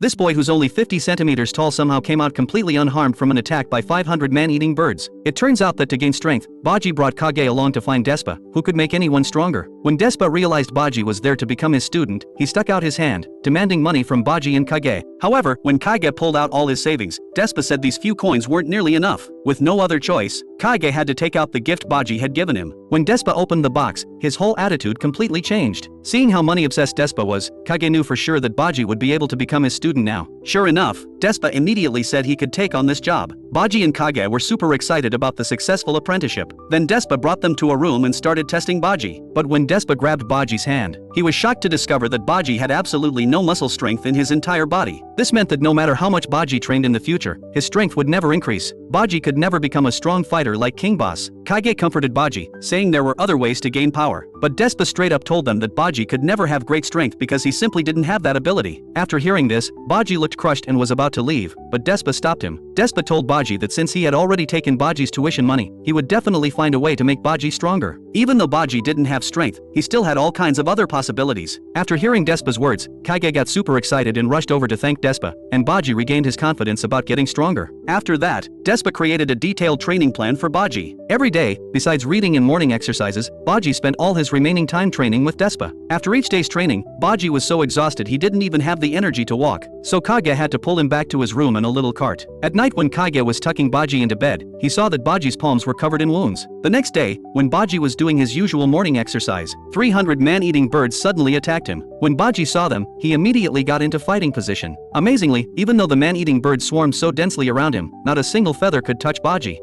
This boy who's only 50 centimeters tall somehow came out completely unharmed from an attack by 500 man-eating birds. It turns out that to gain strength, Baji brought Kage along to find Despa, who could make anyone stronger. When Despa realized Baji was there to become his student, he stuck out his hand, demanding money from Baji and Kage. However, when Kage pulled out all his savings, Despa said these few coins weren't nearly enough. With no other choice, Kage had to take out the gift Baji had given him. When Despa opened the box, his whole attitude completely changed. Seeing how money-obsessed Despa was, Kage knew for sure that Baji would be able to become his student now. Sure enough, Despa immediately said he could take on this job. Baji and Kage were super excited about the successful apprenticeship. Then Despa brought them to a room and started testing Baji. But when Despa grabbed Baji's hand, he was shocked to discover that Baji had absolutely no muscle strength in his entire body. This meant that no matter how much Baji trained in the future, his strength would never increase. Baji could never become a strong fighter like King Boss. Kage comforted Baji, saying there were other ways to gain power. But Despa straight up told them that Baji could never have great strength because he simply didn't have that ability. After hearing this, Baji looked crushed and was about to leave, but Despa stopped him. Despa told Baji that since he had already taken Baji's tuition money, he would definitely find a way to make Baji stronger. Even though Baji didn't have strength, he still had all kinds of other possibilities. After hearing Despa's words, Kage got super excited and rushed over to thank Despa, and Baji regained his confidence about getting stronger. After that, Despa created a detailed training plan for Baji. Every day, besides reading and morning exercises, Baji spent all his remaining time training with Despa. After each day's training, Baji was so exhausted he didn't even have the energy to walk, so Kage had to pull him back to his room in a little cart. At night when Kage was tucking Baji into bed, he saw that Baji's palms were covered in wounds. The next day, when Baji was doing his usual morning exercise, 300 man-eating birds suddenly attacked him. When Baji saw them, he immediately got into fighting position. Amazingly, even though the man-eating birds swarmed so densely around him, not a single feather could touch Baji.